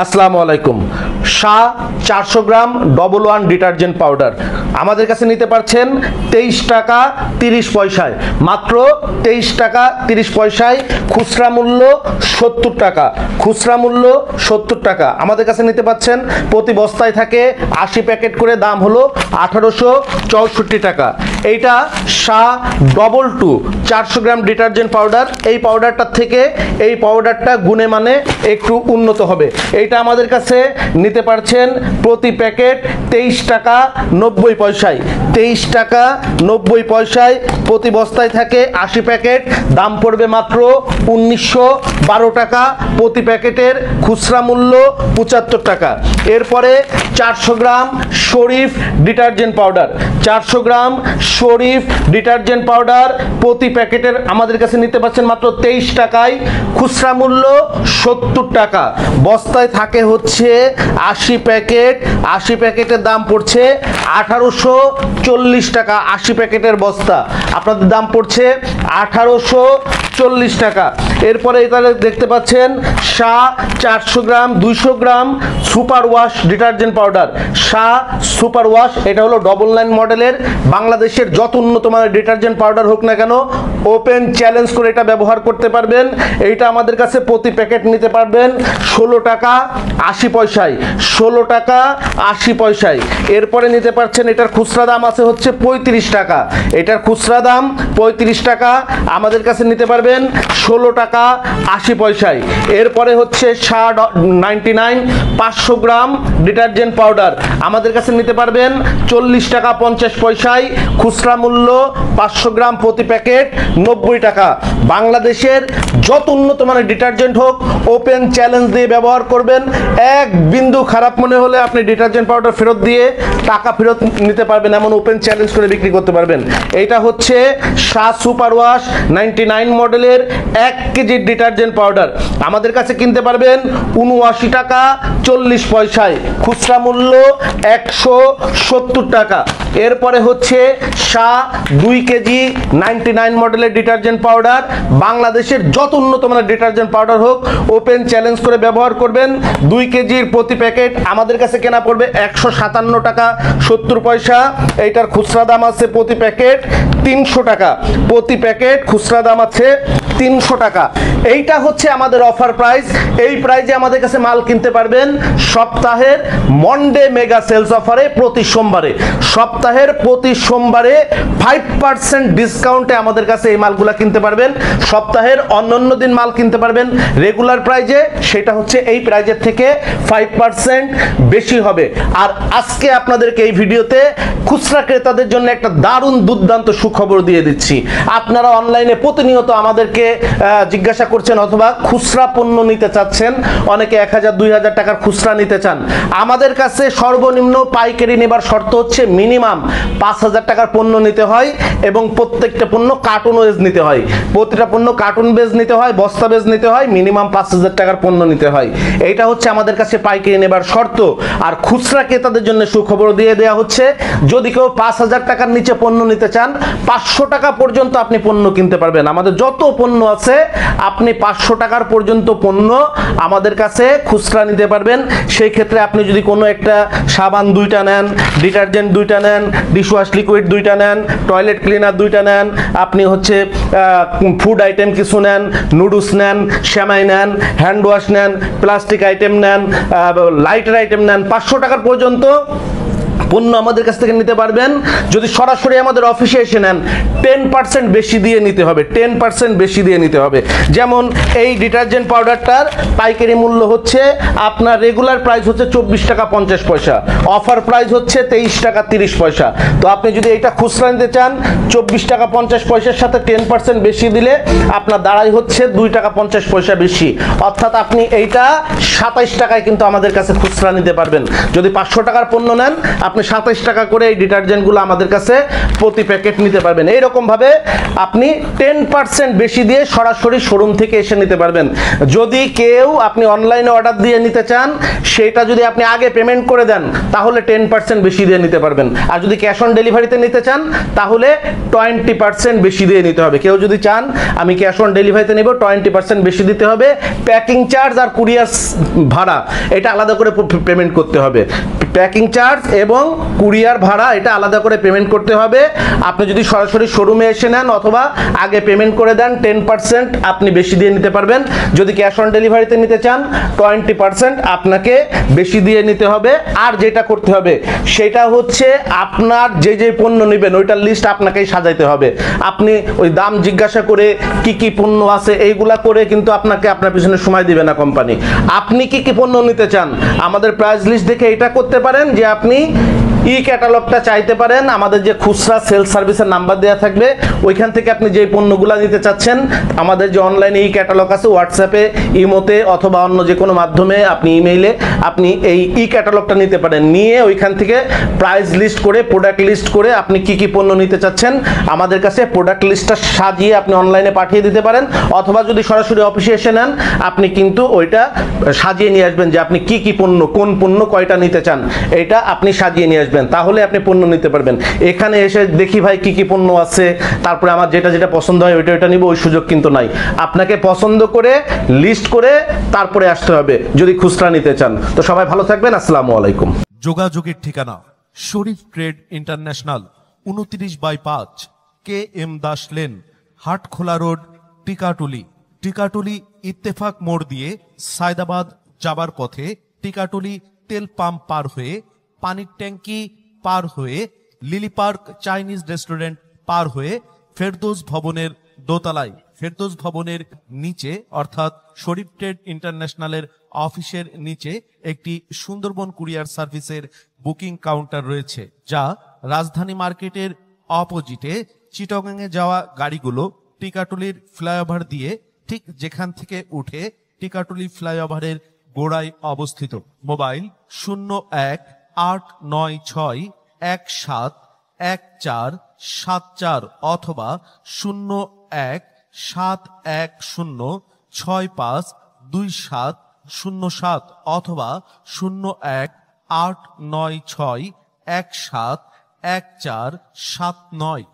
আসসালামু আলাইকুম। শাহ 400 গ্রাম double one detergent powder আমাদের কাছে নিতে পারছেন 23 টাকা 30 পয়সায়, মাত্র 23 টাকা 30 পয়সায়। খুচরা মূল্য 70 টাকা, খুচরা মূল্য 70 টাকা আমাদের কাছে নিতে পাচ্ছেন। প্রতি বস্তায় থাকে 80 প্যাকেট করে, দাম হলো 1864 টাকা। এইটা শাহ ডবল টু 400 গ্রাম ডিটারজেন্ট পাউডার। এই পাউডারটার থেকে এই পাউডারটা গুণে মানে একটু উন্নত হবে। এইটা আমাদের কাছে নিতে পারছেন প্রতি প্যাকেট 23 টাকা 90 পয়সায়, 23 টাকা 90 পয়সায়। প্রতি বস্তায় থাকে 80 প্যাকেট, দাম পড়বে মাত্র 1912 টাকা প্রতি প্যাকেটের, খুচরা মূল্য 75 টাকা। এরপরে 400 গ্রাম শরীফ ডিটারজেন্ট পাউডার, 400 গ্রাম শরীফ ডিটারজেন্ট পাউডার প্রতি প্যাকেটের আমাদের কাছে নিতে পাচ্ছেন মাত্র 23 টাকায়, খুচরা মূল্য 70 টাকা। বস্তায় থাকে হচ্ছে 80 প্যাকেট, 80 প্যাকেটের দাম পড়ছে 1840 টাকা। 80 প্যাকেটের বস্তা আপনাদের দাম পড়ছে 1840 টাকা। এরপরে এখানে দেখতে পাচ্ছেন শাহ 400 গ্রাম 200 গ্রাম super wash detergent powder, Shah super wash. এটা হলো ডবল লাইন মডেলের। বাংলাদেশের যত উন্নত মানের ডিটারজেন্ট পাউডার হোক না কেন, ওপেন চ্যালেঞ্জ করে এটা ব্যবহার করতে পারবেন। এইটা আমাদের কাছে প্রতি প্যাকেট নিতে পারবেন 16 টাকা 80 পয়সায়, 16 টাকা 80 পয়সায়। এরপরে নিতে পারছেন এটার খুচরা দাম আছে হচ্ছে 35 টাকা, এটার খুচরা দাম 35 টাকা আমাদের কাছে নিতে পারবেন 16 টাকা 80 পয়সায়। এরপরে হচ্ছে শাহ 99 500 গ্রাম ডিটারজেন্ট পাউডার আমাদের কাছে নিতে পারবেন 40 টাকা 50 পয়সায়, খুচরা মূল্য 500 গ্রাম প্রতি প্যাকেট 90 টাকা। বাংলাদেশের যত উন্নত মানের ডিটারজেন্ট হোক, ওপেন চ্যালেঞ্জ দিয়ে ব্যবহার করবেন। এক বিন্দু খারাপ মনে হলে আপনি ডিটারজেন্ট পাউডার ফেরত দিয়ে টাকা ফেরত নিতে পারবেন, এমন ওপেন চ্যালেঞ্জ করে বিক্রি করতে পারবেন। এইটা হচ্ছে শাহ সুপার ওয়াশ 99 মডেলের 1 কেজি ডিটারজেন্ট পাউডার আমাদের কাছে কিনতে পারবেন 79 টাকা 40 পয়সায়, খুচরা মূল্য 170 টাকা। এরপরে হচ্ছে শাহ 2 কেজি 99 মডেলের ডিটারজেন্ট পাউডার। বাংলাদেশের যত উন্নত মানের ডিটারজেন্ট পাউডার হোক, ওপেন চ্যালেঞ্জ করে ব্যবহার করবেন। 2 কেজির প্রতি প্যাকেট আমাদের কাছে কেনা পড়বে 157 টাকা 70 পয়সা। এইটার খুচরা দাম আছে প্রতি প্যাকেট 300 টাকা, প্রতি প্যাকেট খুচরা দাম আছে 300 টাকা। এইটা হচ্ছে আমাদের অফার প্রাইস। এই প্রাইজে আমাদের কাছে মাল কিনতে পারবেন সপ্তাহের মন্ডে মেগা সেলস অফারে, প্রতি সোমবারে। সপ্তাহের প্রতি সোমবারে 5% ডিসকাউন্টে আমাদের কাছে এই মালগুলা কিনতে পারবেন। সপ্তাহের অন্যান্য দিন মাল কিনতে পারবেন রেগুলার প্রাইজে, সেটা হচ্ছে এই প্রাইজের থেকে 5% বেশি হবে। আর আজকে আপনাদেরকে এই ভিডিওতে খুচরা ক্রেতাদের জন্য একটা দারুণ দুর্দান্ত সুখবর দিয়ে দিচ্ছি। আপনারা অনলাইনে প্রতিনিয়ত আমাদেরকে জিজ্ঞাসা করছেন অথবা খুচরা পণ্য নিতে চাচ্ছেন, অনেকে 1000 2000 টাকার খুচরা নিতে চান। আমাদের কাছে সর্বনিম্ন পাইকারি নেবার শর্ত হচ্ছে মিনিমাম 5000 টাকার পণ্য নিতে হয় এবং প্রত্যেকটা পণ্য কার্টুন ওয়েজ নিতে হয়। প্রতিটা পণ্য কার্টুন বেজ নিতে হয়, বস্তা বেজ নিতে হয়, মিনিমাম 5000 টাকার পণ্য নিতে হয়। এইটা হচ্ছে আমাদের কাছে পাইকারি নেবার শর্ত। আর খুচরা ক্রেতাদের জন্য সুখবর দিয়ে দেওয়া হচ্ছে, যদি কেউ 5000 টাকার নিচে পণ্য নিতে চান, 500 টাকা পর্যন্ত আপনি পণ্য কিনতে পারবেন। আমাদের যত পণ্য আছে আপনি 500 টাকার পর্যন্ত পণ্য আমাদের কাছে খুচরা নিতে পারবেন। সেই ক্ষেত্রে আপনি যদি কোনো একটা সাবান 2টা নেন, ডিটারজেন্ট 2টা নেন, ডিশওয়াশ লিকুইড 2টা নেন, টয়লেট ক্লিনার 2টা নেন, আপনি হচ্ছে ফুড আইটেম কিছু নেন, নুডলস নেন, শ্যামাই নেন, হ্যান্ড ওয়াশ নেন, প্লাস্টিক আইটেম নেন, লাইটার আইটেম নেন, 500 টাকার পর্যন্ত পণ্য আমাদের কাছ থেকে নিতে পারবেন। যদি সরাসরি আমাদের অফিসে এসে নেন 10% বেশি দিয়ে নিতে হবে, 10% বেশি দিয়ে নিতে হবে। যেমন এই ডিটারজেন্ট পাউডারটার পাইকারি মূল্য হচ্ছে আপনার রেগুলার প্রাইস হচ্ছে 24 টাকা 50 পয়সা, অফার প্রাইস হচ্ছে 23 টাকা 30 পয়সা। তো আপনি যদি এইটা খুচরা নিতে চান 24 টাকা 50 পয়সার সাথে 10% বেশি দিলে আপনার দাঁড়াই হচ্ছে 2 টাকা 50 পয়সা বেশি, অর্থাৎ আপনি এইটা 27 টাকায় কিন্তু আমাদের কাছে খুচরা নিতে পারবেন। যদি 500 টাকার পণ্য নেন আপনি আপনি 27 টাকা করে এই ডিটারজেন্টগুলো আমাদের কাছে প্রতি প্যাকেট নিতে পারবেন। এইরকমভাবে আপনি 10% বেশি দিয়ে সরাসরি শোরুম থেকে এসে নিতে পারবেন। যদি কেউ আপনি অনলাইনে অর্ডার দিয়ে নিতে চান, সেটা যদি আপনি আগে পেমেন্ট করে দেন তাহলে 10% বেশি দিয়ে নিতে পারবেন। আর যদি ক্যাশ অন ডেলিভারিতে নিতে চান তাহলে 20% বেশি দিয়ে নিতে হবে। কেউ যদি চান আমি ক্যাশ অন ডেলিভারিতে নেব, 20% বেশি দিতে হবে। প্যাকিং চার্জ আর কুরিয়ার ভাড়া এটা আলাদা করে পেমেন্ট করতে হবে। প্যাকিং চার্জ এবং কুরিয়ার ভাড়া এটা আলাদা করে পেমেন্ট করতে হবে। আপনি যদি সরাসরি শোরুমে এসে নেন অথবা আগে পেমেন্ট করে দেন 10% আপনি বেশি দিয়ে নিতে পারবেন। যদি ক্যাশ অন ডেলিভারিতে নিতে চান 20% আপনাকে বেশি দিয়ে নিতে হবে। আর যেটা করতে হবে সেটা হচ্ছে আপনার যে যে পণ্য নেবেন ওইটার লিস্ট আপনাকেই সাজাইতে হবে। আপনি ওই দাম জিজ্ঞাসা করে কি কি পণ্য আছে এইগুলা করে কিন্তু আপনাকে আপনার পিছনে সময় দিবে না কোম্পানি। আপনি কি কি পণ্য নিতে চান আমাদের প্রাইস লিস্ট দেখে এটা করতে পারেন যে আপনি ই ক্যাটালগটা চাইতে পারেন। আমাদের যে খুচরা সেলস সার্ভিসের নাম্বার দেওয়া থাকবে ওইখান থেকে আপনি যে পণ্যগুলো নিতে চাচ্ছেন আমাদের যে অনলাইনে ই ক্যাটালগ আছে হোয়াটসঅ্যাপে, ইমোতে অথবা অন্য যে কোনো মাধ্যমে আপনি ইমেইলে আপনি এই ই ক্যাটালগটা নিতে পারেন। নিয়ে ওইখান থেকে প্রাইস লিস্ট করে প্রোডাক্ট লিস্ট করে আপনি কি কি পণ্য নিতে চাচ্ছেন আমাদের কাছে প্রোডাক্ট লিস্টটা সাজিয়ে আপনি অনলাইনে পাঠিয়ে দিতে পারেন। অথবা যদি সরাসরি অফিসে এসে নেন আপনি কিন্তু ওইটা সাজিয়ে নিয়ে আসবেন যে আপনি কি কি পণ্য কোন পণ্য কয়টা নিতে চান এটা আপনি সাজিয়ে নিয়ে আসবেন, তাহলে আপনি পণ্য নিতে পারবেন। এখানে এসে দেখি ভাই কি কি পণ্য আছে তারপরে আমার যেটা যেটা পছন্দ হয় ওইটা নিব, ওই সুযোগ কিন্তু নাই। আপনাকে পছন্দ করে লিস্ট করে তারপরে আসতে হবে যদি খুচরা নিতে চান। তো সবাই ভালো থাকবেন, আসসালামু আলাইকুম। যোগাযোগের ঠিকানা Sharif trade international, 29/5 KM Das lane, Hatkhola road, Tikatuli. Tikatuli Ittefaq মোড় দিয়ে সায়দাবাদ যাবার পথে টিকাটুলি তেল পাম্প পার হয়ে, পানির ট্যাঙ্কি পার হয়ে, লিলি পার্ক চাইনিজ রেস্টুরেন্ট পার হয়ে ফেরদৌস ভবনের দোতলায়, ফেরদৌস ভবনের নিচে অর্থাৎ শরীফ ট্রেড ইন্টারন্যাশনালের অফিসের নিচে একটি সুন্দরবন কুরিয়ার সার্ভিসের বুকিং কাউন্টার রয়েছে, যা রাজধানী মার্কেটের অপোজিটে চিটাগাংয়ে যাওয়া গাড়িগুলো টিকাটুলির ফ্লাইওভার দিয়ে ঠিক যেখান থেকে উঠে টিকাটুলি ফ্লাইওভারের গোড়ায় অবস্থিত। মোবাইল 018961717474 অথবা 017106520707 অথবা 018961717479।